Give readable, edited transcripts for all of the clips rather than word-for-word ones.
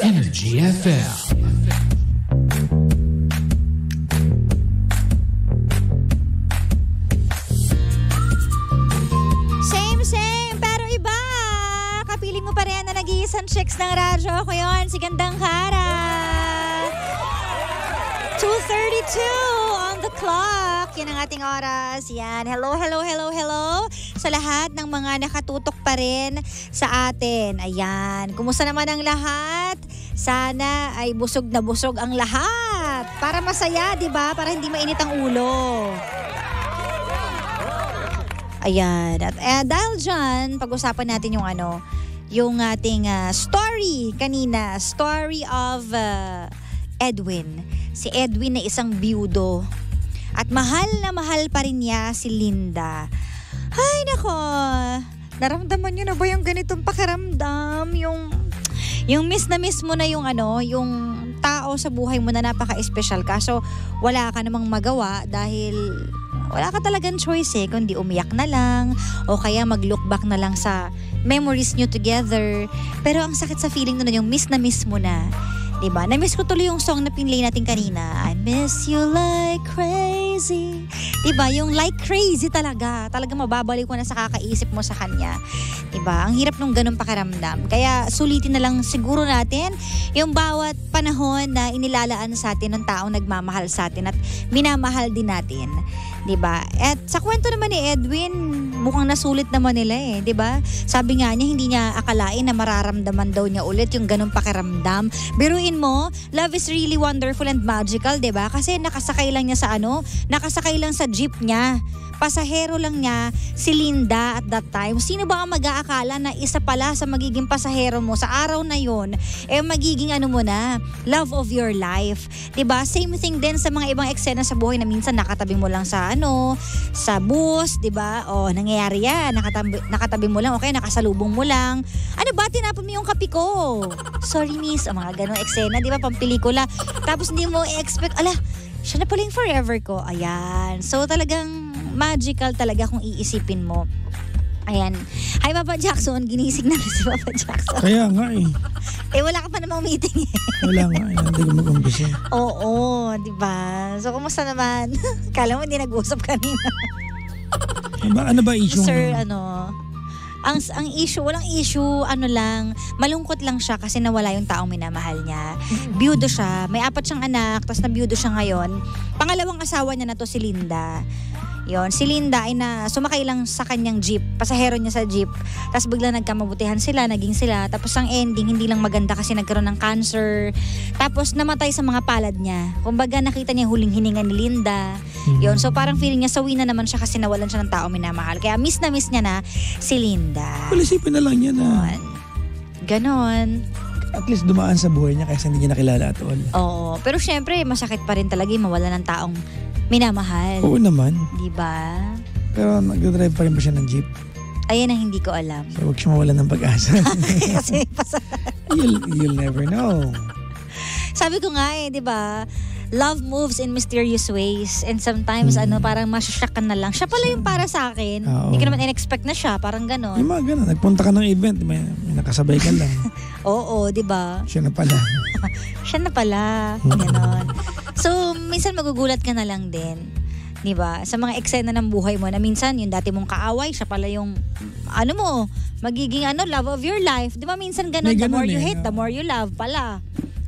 Energy FM. Mo pa rin na nag-iisang chicks ng radyo. Ako yun, si Gandang Kara. 2:32 on the clock. Yan ang ating oras. Yan. Hello sa lahat ng mga nakatutok pa rin sa atin. Ayan. Kumusta naman ang lahat? Sana ay busog na busog ang lahat. Para masaya, di ba? Para hindi mainit ang ulo. Ayan. At dahil dyan, pag-usapan natin yung ating story kanina. Story of Edwin. Si Edwin na isang biyudo. At mahal na mahal pa rin niya si Linda. Ay nako, naramdaman niyo na ba yung ganitong pakiramdam? Yung miss na miss mo na yung tao sa buhay mo na napaka-espesyal. Kaso wala ka namang magawa dahil wala ka talagang choice kundi umiyak na lang o kaya mag-look back na lang sa memories nyo together. Pero ang sakit sa feeling nun yung miss na miss mo na. Diba? Na-miss ko tuloy yung song na pinlay natin kanina. I miss you like crazy. Diba? Yung like crazy talaga. Talaga mababalik ko na sa kakaisip mo sa kanya. Diba? Ang hirap nung ganun pakiramdam. Kaya sulitin na lang siguro natin yung bawat panahon na inilalaan sa atin ng taong nagmamahal sa atin at minamahal din natin. Diba? At sa kwento naman ni Edwin, mukhang nasulit naman nila diba? Sabi nga niya, hindi niya akalain na mararamdaman daw niya ulit yung ganung pakiramdam. Biruin mo, love is really wonderful and magical, diba? Kasi nakasakay lang sa jeep niya. Pasahero lang niya si Linda at that time. Sino ba ang mag-aakala na isa pala sa magiging pasahero mo sa araw na yon magiging love of your life. Diba? Same thing din sa mga ibang eksena sa buhay na minsan nakatabi mo lang sa bus, diba? O nangyayari yan, nakatabi mo lang, okay, nakasalubong mo lang. Ano ba, tinapon mo yung kape ko? Sorry miss, o mga ganong eksena, diba? Pampelikula. Tapos hindi mo i-expect, siya na pala yung forever ko. Ayan. So talagang magical talaga kung iisipin mo. Ayan. Hi Papa Jackson, ginising na si Papa Jackson. Kaya nga wala ka pa namang meeting Wala nga hindi ko mag-umpisa. Oo, diba? So kumusta naman? Kala mo hindi nag-usap kanina. Ano ba issue? Sir, ang issue, walang issue, malungkot lang siya kasi nawala yung taong minamahal niya. Biyudo siya, may 4 siyang anak, tapos nabiyudo siya ngayon. Pangalawang asawa niya na to si Linda. Yon, si Linda ay sumakay lang sa kanyang jeep, pasahero niya sa jeep. Tapos bigla nagkamabutihan sila, naging sila. Tapos ang ending, hindi lang maganda kasi nagkaroon ng cancer. Tapos namatay sa mga palad niya. Kumbaga nakita niya huling hininga ni Linda. Yon, so parang feeling niya sawi na naman siya kasi nawalan siya ng tao minamahal. Kaya miss na miss niya na si Linda. Palisipin na lang niya na. Ganon. At least dumaan sa buhay niya kasi hindi niya nakilala at all. Oo, pero syempre masakit pa rin talaga yung mawala ng taong minamahal. Oo naman. Diba? Pero nag-drive pa rin ba siya ng jeep? Ayan ang hindi ko alam. So huwag siya mawalan ng pag-asa. Kasi you'll never know. Sabi ko nga diba? Love moves in mysterious ways and sometimes parang masyashock ka na lang. Siya pala yung para sa akin. Hindi ka naman in-expect na siya. Parang gano'n. Yung mga gano'n. Nagpunta ka ng event. May nakasabay ka lang. Oo, diba? Siya na pala. Siya na pala. Gano'n. So, minsan magugulat ka na lang din. Diba? Sa mga eksena ng buhay mo na minsan yung dati mong kaaway, siya pala yung magiging love of your life. Diba minsan gano'n? The more you hate, the more you love pala.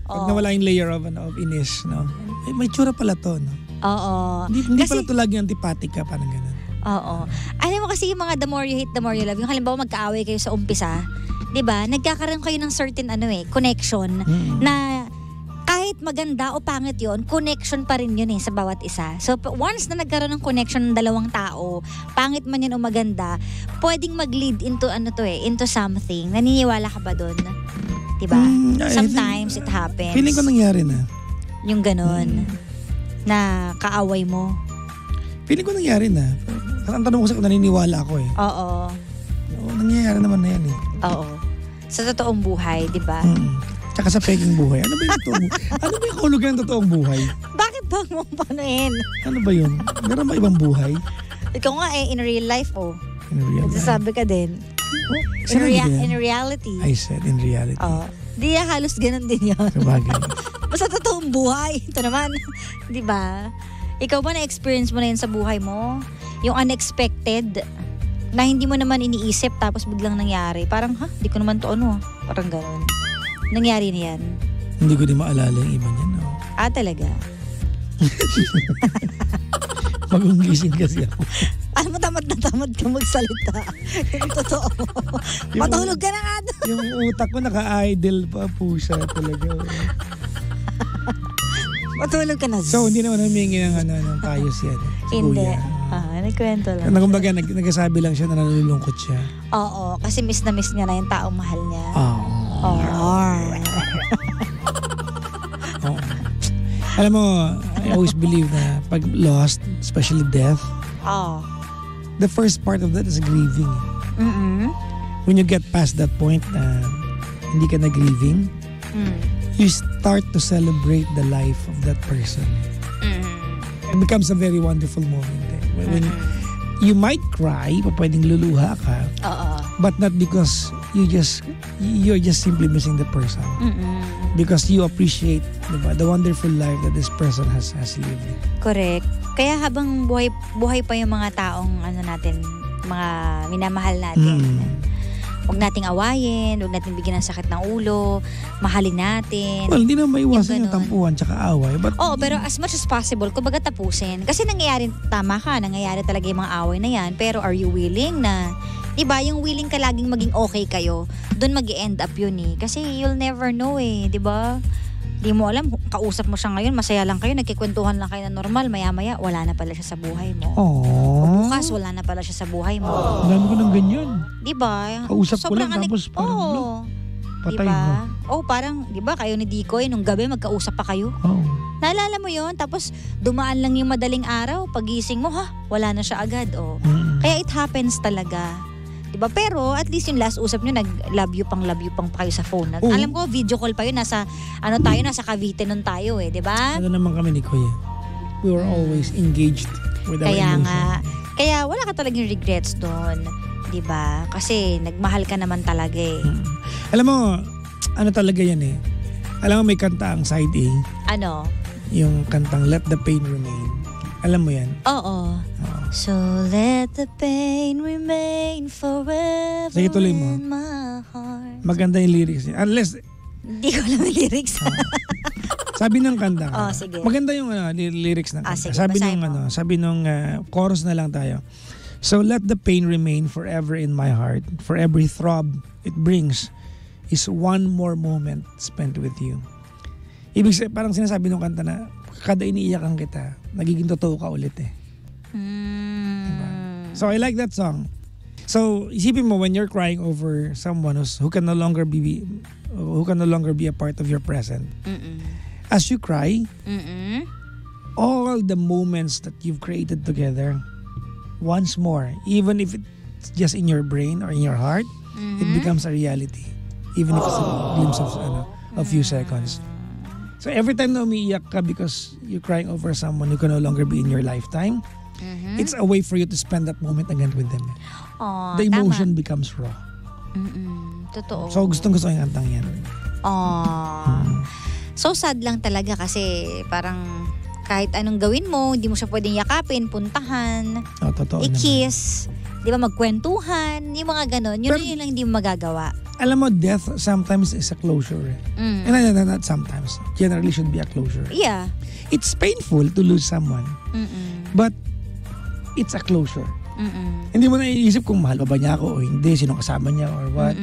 Pag nawala yung layer of inis, no? May tsura pala to, no? Oo. Hindi pala to lagi antipathic ka, parang gano'n. Oo. Alam mo kasi yung mga the more you hate, the more you love. Yung halimbawa magkaaway kayo sa umpisa, diba? Nagkakaroon kayo ng certain connection na kahit maganda o pangit yon, connection pa rin yun sa bawat isa. So once na nagkaroon ng connection ng dalawang tao, pangit man yun o maganda, pwedeng mag-lead into into something. Naniniwala ka ba doon? Diba? Sometimes it happens. Feeling ko nangyari na. Yung ganon na kaaway mo. Feeling ko nangyari na. Ang tanong ko sa kung naniniwala ako Oo. Nangyayari naman na yan Oo. Sa totoong buhay, diba? Tsaka sa peking buhay. Ano ba yung totoong buhay? Ano ba yung kahulugan ng totoong buhay? Bakit ba mo panuin? Ano ba yun? Meron ba ibang buhay? Ikaw nga in real life In real life. Sabi ka din. In reality. I said in reality. Di halos ganun din yun. Sabagay. Basta totoong buhay. Ito naman, di ba? Ikaw ba na-experience mo na yun sa buhay mo? Yung unexpected na hindi mo naman iniisip tapos biglang nangyari. Parang, di ko naman to ano. Parang ganun. Nangyari na yan. Hindi ko din maalala yung iba niya, no? Talaga? Mag-unggising kasi ako. Alam mo, tamad na tamad ka magsalita. Yung totoo. Matulog ka na nga doon. Yung utak ko naka-idle pa po siya talaga. Matulog ka na. So, hindi naman humingi ng payos yan. Hindi. Nagkwento lang. Kumbaga, nagsasabi lang siya na nalulungkot siya. Oo, kasi miss na miss niya na yung taong mahal niya. Alam mo, I always believe na pag lost, especially death, the first part of that is grieving. When you get past that point na hindi ka na grieving, you start to celebrate the life of that person. It becomes a very wonderful moment. When you might cry, pwedeng luluha ka, but not because you're just simply missing the person. Because you appreciate, diba, the wonderful life that this person has lived. Correct. Kaya habang buhay pa yung mga taong mga minamahal natin. Huwag nating awayin, huwag nating bigyan ng sakit ng ulo, mahalin natin. Well, hindi na maiwasan yung tampuhan tsaka away. Pero as much as possible, kumbaga tapusin. Kasi nangyayari talaga yung mga away na yan. Pero are you willing na, diba, yung willing ka laging maging okay kayo, doon mag-i-end up yun eh. Kasi you'll never know eh, diba? Di mo alam, kausap mo siya ngayon, masaya lang kayo, nagkikwentuhan lang kayo na normal, maya-maya, wala na pala siya sa buhay mo. O bukas, wala na pala siya sa buhay mo. Ang dami ko ng ganyan. Diba? Kausap ko lang, tapos parang, patay diba? mo. Parang, diba, kayo ni Dikoy, nung gabi, magkausap pa kayo. Naalala mo yon, tapos dumaan lang yung madaling araw, pagising mo, wala na siya agad. Kaya it happens talaga. Diba? Pero at least yung last usap nyo, nag-love you pang pa kayo sa phone. Alam ko, video call pa yun. Nasa Cavite nun tayo eh. Diba? Ano naman kami ni Kuya? We were always engaged with our emotion. Kaya wala ka talagang regrets doon. Diba? Kasi nagmahal ka naman talaga eh. Alam mo, ano talaga yan eh. Alam mo may kanta ang side A. Ano? Yung kantang Let the Pain Remain. Alam mo yan? Oo. So let the pain remain forever Sige, tuloy mo. in my heart. Maganda yung lyrics niya. Unless, Hindi ko alam yung lyrics. sabi ng kanta. Sige. Maganda yung lyrics ng kanta. Sige, sabi nung chorus na lang tayo. So let the pain remain forever in my heart. For every throb it brings is one more moment spent with you. Ibig sabihin, parang sinasabi ng kanta na kada iniiyakan kita, nagiging totoo ka ulit eh. Diba? So I like that song. So isipin mo when you're crying over someone who can no longer be a part of your present. As you cry, all the moments that you've created together, once more, even if it's just in your brain or in your heart, it becomes a reality. Even if it's a glimpse of a few seconds. So every time na umiiyak ka because you're crying over someone who can no longer be in your lifetime, it's a way for you to spend that moment again with them. The emotion becomes raw. Totoo. So gustong ko yung kantang yan. So sad lang talaga kasi parang kahit anong gawin mo, hindi mo siya pwedeng yakapin, puntahan, i-kiss, di ba, magkwentuhan, yung mga ganon. Yun lang hindi mo magagawa. Alam mo, death sometimes is a closure. And not sometimes. Generally should be a closure. Yeah. It's painful to lose someone. But it's a closure. Hindi mo na iisip kung mahal ba niya ako o hindi, sino kasama niya or what.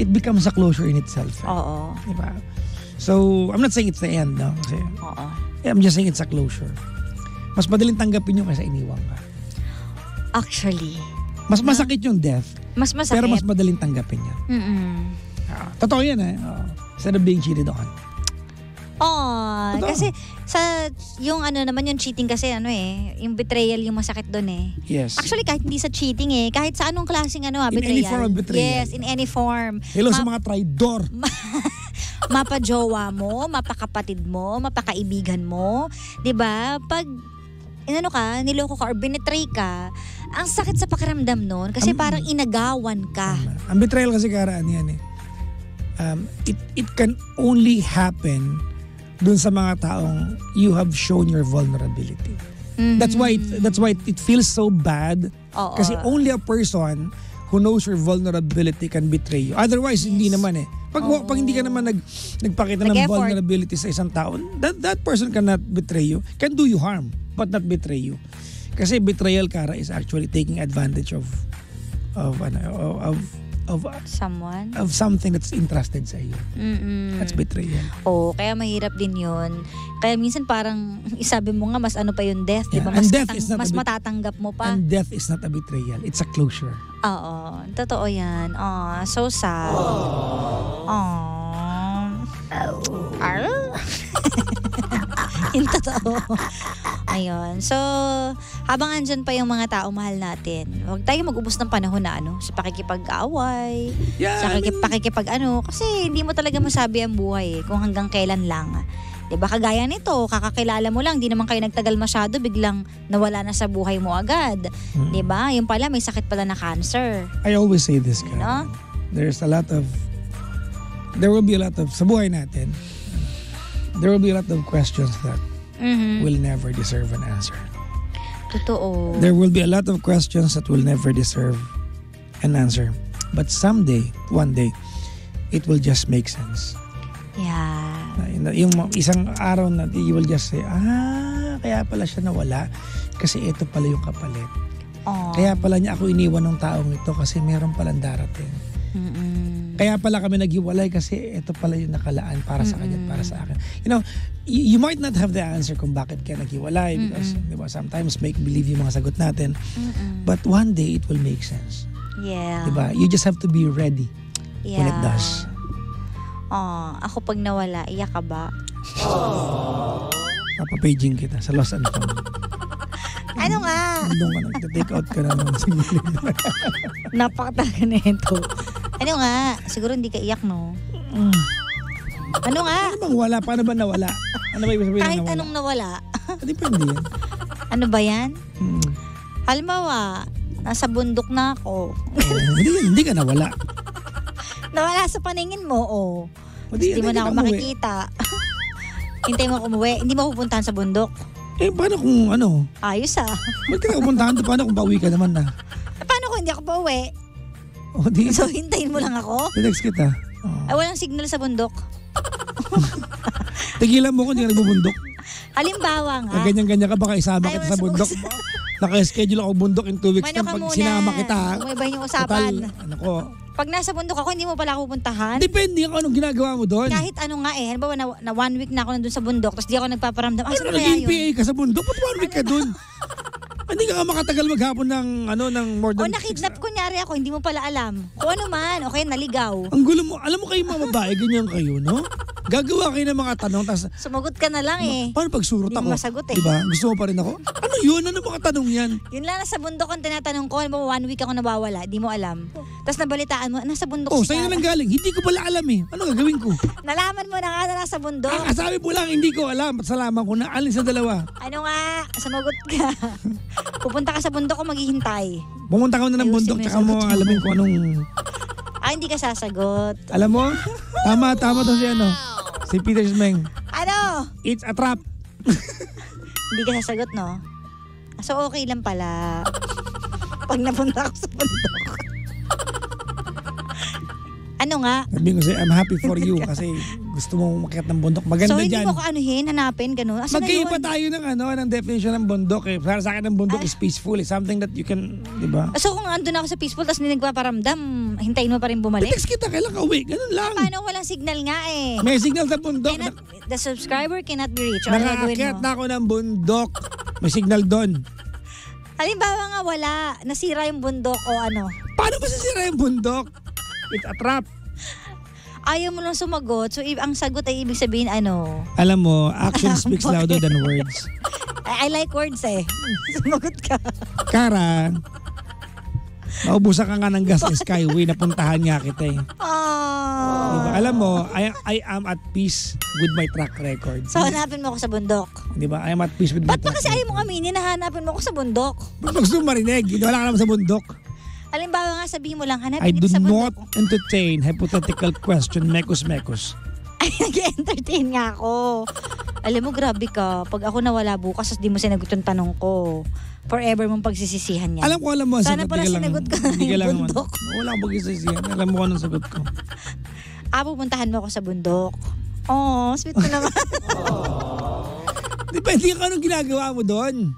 It becomes a closure in itself. Oo. Diba? So, I'm not saying it's the end, no? Kasi, I'm just saying it's a closure. Mas madaling tanggapin yung kaysa iniwang ka. Actually. Mas masakit yung death. Mas masakit. Pero mas madaling tanggapin yan. Totoo yan eh. Instead of being cheated on. Kasi yung yung cheating kasi yung betrayal yung masakit doon eh. Yes. Actually kahit hindi sa cheating kahit sa anong klaseng betrayal. In any form of betrayal. Yes, in any form. Hello sa mga traidor. Mapajowa mo, mapakapatid mo, mapakaibigan mo, 'di ba? Pag niloko ka or binetray ka, ang sakit sa pakiramdam noon kasi parang inagawan ka. Ang betrayal kasi karaan yan eh. it can only happen dun sa mga taong you have shown your vulnerability. That's why it feels so bad. Oo. Kasi only a person who knows your vulnerability can betray you. Otherwise, hindi naman eh. Pag hindi ka naman nagpakita ng Nag-effort. vulnerability sa isang tao, that person cannot betray you, can do you harm, but not betray you. Kasi betrayal, Kara, is actually taking advantage of Someone? of something that's entrusted sa iyo. That's betrayal. Oo, kaya mahirap din yun. Kaya minsan parang isabi mo nga mas ano pa yung death, di ba? Yeah, Mas, and death is not mas a matatanggap mo pa. And death is not a betrayal. It's a closure. Oo, totoo yan. So sad. Yung totoo. Ayun. So, habang andyan pa yung mga tao mahal natin, huwag tayo mag-ubos ng panahon na sa pakikipag-away, Yeah, sa kasi hindi mo talaga masabi ang buhay kung hanggang kailan lang. Diba, kagaya nito, kakakilala mo lang, di naman kayo nagtagal masyado, biglang nawala na sa buhay mo agad. Diba? Yung pala, may sakit pala na cancer. I always say this, Kara. No? There will be a lot of, sa buhay natin, there will be a lot of questions that will never deserve an answer. Totoo. There will be a lot of questions that will never deserve an answer. But someday, one day, it will just make sense. Yeah. Yung isang araw na you will just say, kaya pala siya nawala kasi ito pala yung kapalit. Kaya pala niya ako iniwan ng taong ito kasi meron palang darating. Kaya pala kami naghiwalay kasi ito pala yung nakalaan para sa kanya at para sa akin. You might not have the answer kung bakit kaya naghiwalay because diba, sometimes make believe yung mga sagot natin. But one day it will make sense. Yeah. Diba? You just have to be ready when it does. Ako pag nawala, iyak ka ba? Papapaging kita sa lost and found. Ano nga? Doon ka nag-take out ka na ng single. Napakatalaga na ito. Ano nga? Siguro hindi ka iyak, no? Ano nga? Ano bang wala? Paano ba nawala? Ano ba ibig sabihin Kahit na nawala? anong nawala. Depende yan. Ano ba yan? Halimbawa, nasa bundok na ako. Hindi ka nawala. Nawala sa paningin mo, Hindi Hindi mo na ako makikita. Hintay mo ako umuwi. Hindi mo pupuntahan sa bundok. Paano kung ano? Ayos Ba't ka pupuntahan doon? Paano kung pauwi ka naman na? Paano kung hindi ako pa uwi? Di. So, hintayin mo lang ako? Text kita. Ay, walang signal sa bundok. Tigilan mo kung hindi ka nagbubundok. Halimbawa nga. Ganyan-ganyan ka, baka isama Ay, kita sa wala bundok. Naka-schedule ako bundok in 2 weeks Mano ka pag muna. sinama kita. Umibay yung usapan. Total, Pag nasa bundok ako, hindi mo pala ako pupuntahan? depende kung anong ginagawa mo doon. Kahit ano nga halimbawa na 1 week na ako nandun sa bundok, tapos di ako nagpaparamdam. Asa Ano, na kaya nag-APA yun? ka sa bundok? Ba't 1 week ka doon? Hindi ka makatagal maghapon ng more O than nakidnap kunyari ako, hindi mo pala alam. Kung ano man, okay, naligaw. Ang gulo mo. Alam mo kayo mga babae, ganyan kayo, no? Gagawa kayo ng mga tanong, tapos Sumagot ka na lang paano pag surot Hindi ako? mo masagot eh. Diba? Gusto mo pa rin ako? Ano yun? Ano mga tanong yan? Yun lang, nasa bundok ang tinatanong ko. Halimbawa 1 week ako nawawala, di mo alam. Tapos nabalitaan mo, nasa bundok Oh, si sa'yo na Cara. lang galing. Hindi ko pala alam eh. Ano gagawin ko? Nalaman mo na nga na nasa bundok. Sabi mo lang, hindi ko alam. At salaman ko na alin sa dalawa. Ano nga, sumagot ka. Pupunta ka sa bundok ko, maghihintay. Pumunta ka na ng Ayusin bundok, mo yung tsaka mo sagot mo. alamin kung anong... Hindi ka sasagot. Alam mo? Tama to si ano. Si Peter Smeng. Ano? It's a trap. Hindi ka sasagot, no? So, okay lang pala. Pag napunta ako sa bundok. Ano nga? Sabi ko sa'yo, I'm happy for you kasi gusto mo umakyat ng bundok. Maganda So, hindi dyan. mo ko anuhin, hanapin, gano'n. Asa na Magkaiba yun? tayo ng definition ng bundok eh. Para sa akin ng bundok is peaceful. It's something that you can, di ba? So, kung andun ako sa peaceful, tapos hindi nagpaparamdam, hintayin mo pa rin bumalik? Text kita, kailan ka uwi? Ganun lang. Paano walang signal nga eh? May signal sa bundok. The subscriber cannot be reached. Ano gagawin Nakaakyat mo? na ako ng bundok. May signal doon. Halimbawa nga wala, nasira yung bundok o ano. Paano masisira yung bundok? It's a trap. Ayaw mo lang sumagot, so ang sagot ay ibig sabihin ano. Alam mo, action speaks louder than words. I like words eh. Sumagot ka. Kara, naubusan ka nga ng gas sa Skyway, napuntahan nga kita eh. Diba? Alam mo, I am at peace with my track record. So hanapin mo ako sa bundok. Diba? I am at peace with my Ba't ba track kasi ayaw record. mo aminin na hanapin mo ako sa bundok? Ba't gusto mo marinig? Wala ka naman sa bundok. Halimbawa nga, sabihin mo lang, I hanapin do dito sa not bundok. entertain hypothetical question, mekos-mekos. Ay, nag-entertain nga ako. Alam mo, grabe ka. Pag ako nawala bukas, di mo sinagot yung tanong ko. Forever mong pagsisisihan yan. Alam mo. Sana sagot, pala di ka lang- sinagot ka di ka yung lang bundok. Wala akong pagsisisihan. Alam mo kung anong sagot ko. Pupuntahan mo ako sa bundok. Oh, sweet mo naman. Depende ka anong ginagawa mo doon.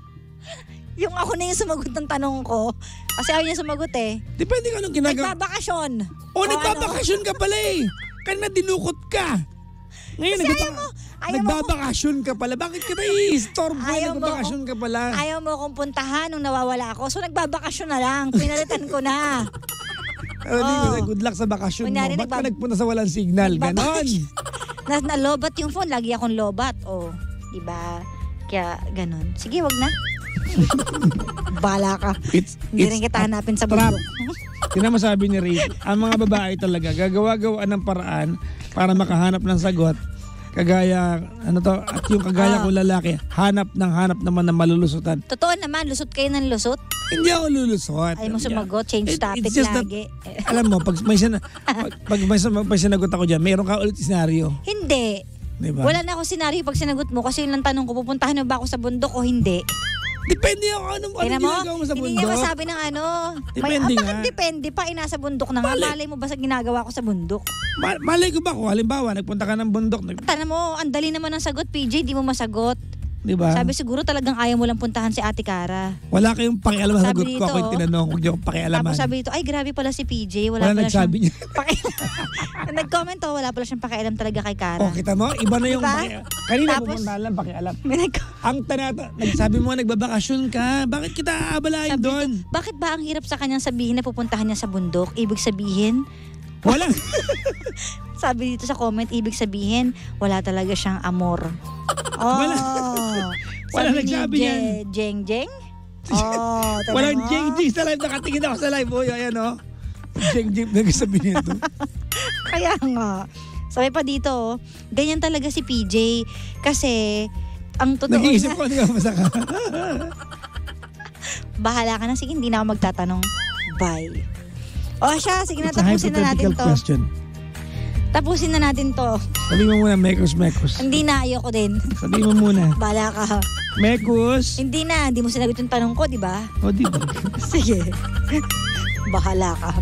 Yung ako na yung sumagot ng tanong ko. Kasi ayaw niya sumagot eh. Depende ka anong ginagawa. Nagbabakasyon. Nagbabakasyon ka pala eh. Kanina dinukot ka. Ngayon, Kasi ayaw mo nagbabakasyon ka pala. Bakit ka na-istorbo? Nagbabakasyon ka pala. Ayaw mo akong puntahan nung nawawala ako. So nagbabakasyon na lang. Pinalitan ko na. Good luck sa bakasyon Kunyari, mo. Ba't ka nagpunta sa walang signal? Ganon. Nalobat yung phone. Lagi akong lobat. Diba? Kaya ganon. Sige, wag na. Bala ka. Hindi rin kita hanapin sa bundok. Yun ang masabi ni Ray. Ang mga babae talaga, gagawa-gawaan ng paraan para makahanap ng sagot. Kagaya, at yung kagaya kong lalaki, hanap naman ng malulusutan. Totoo naman, lusot kayo ng lusot. Hindi ako lulusot. Ay mo sumagot, change topic it's just lagi. Alam mo, pag may sinagot ako dyan, meron ka ulit senaryo. Hindi. Diba? Wala na ako senaryo pag sinagot mo kasi yun lang tanong ko, pupuntahan na ba ako sa bundok o hindi? Depende ako anong ginagawa mo sa bundok. Hindi niya masabi ng ano. Depende nga. Bakit depende pa? Nasa bundok na nga. Malay mo ba sa ginagawa ko sa bundok? Malay ko ba kung halimbawa, nagpunta ka ng bundok. Tana mo, ang dali naman ng sagot, PJ. Di mo masagot. Diba? Sabi siguro talagang ayaw mo lang puntahan si Ate Cara. Wala kayong pakialam sa sagot Sabi ko. Ako dito, yung tinanong. Huwag niyo akong pakialaman. Tapos sabi dito, ay grabe pala si PJ. Wala pala nagsabi niya. Nag-comment wala pala siyang pakialam talaga kay Cara. Kita mo? Iba na yung Diba? Kanina Tapos, pupunta lang pakialam. May Ang nagsabi mo nagbabakasyon ka. Bakit kita aabalain sabi doon? dito, bakit ba ang hirap sa kanyang sabihin na pupuntahan niya sa bundok? Ibig sabihin, Wala. sabi dito sa comment, ibig sabihin, wala talaga siyang amor. Oh. Wala Sabi nagsabi ni yan. Jeng Jeng? Oh, tada Walang mo? JJ sa live. Nakatingin ako sa live. Ayan o. Jeng nagsabi niya ito. Kaya nga. Sabi pa dito, ganyan talaga si PJ. Kasi, ang totoo Nag-iisip na, ko ano ka ka. bahala ka na. Sige, hindi na ako magtatanong. Bye. O siya, sige na, It's a tapusin na natin hypothetical to. question. Tapusin na natin to. Sabi mo muna, mekos. Hindi na, ayoko din. Sabi mo muna. Bahala ka. Mekos. Hindi na, hindi mo sinagot yung tanong ko, di ba? O, di ba? Sige. Bahala ka.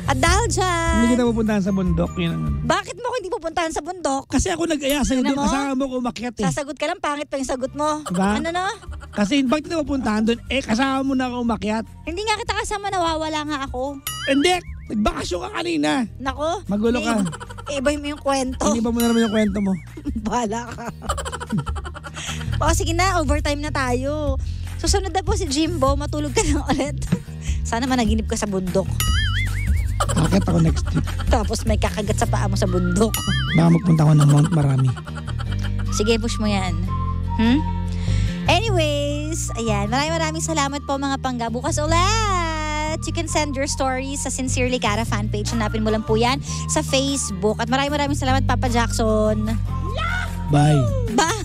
At dahil dyan, Hindi kita pupuntahan sa bundok. Yun ang ano. bakit mo ko hindi pupuntahan sa bundok? Kasi ako nag-aya sa'yo Ano doon. mo? Kasama mo ko umakyat eh. Sasagot ka lang, pangit pa yung sagot mo. Diba? Ano no? Kasi bakit kita pupuntahan doon? Kasama mo na ako umakyat. Hindi nga kita kasama, nawawala nga ako. Hindi. Nagbakasyon ka kanina. Nako. Magulo ka. Iba mo yung kwento. Hindi ba mo na naman yung kwento mo? Bahala ka. O sige na, overtime na tayo. Susunod na po si Jimbo, matulog ka na ulit. Sana managinip ka sa bundok. Bakit ako next week? Tapos may kakagat sa paa mo sa bundok. Baka magpunta ako ng Mount Marami. Sige, push mo yan. Anyways, ayan. Maraming salamat po mga pangga. Bukas ulit. You can send your stories sa Sincerely Cara fanpage. Hanapin mo lang po yan sa Facebook. At maraming salamat, Papa Jackson. Bye. Bye!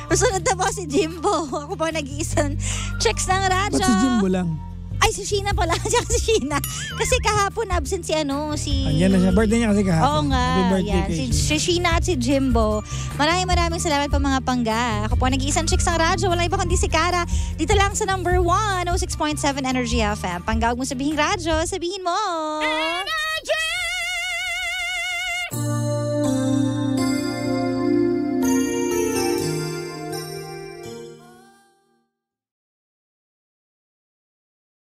Susunod na po si Jimbo. Ako po nag-iisang checks ng radyo. Ba't si Jimbo lang? Ay, si Sheena pala. Tsaka si Sheena. Kasi kahapon absent si Andiyan na siya. Birthday niya kasi kahapon. Oo nga. Happy birthday Yeah. kay Si Sheena at si Jimbo. Maraming salamat po mga pangga. Ako po nag-iisang chicks ng radyo. Wala iba kundi si Cara. Dito lang sa number 1, 06.7 Energy FM. Pangga, huwag mo sabihin radyo. Sabihin mo.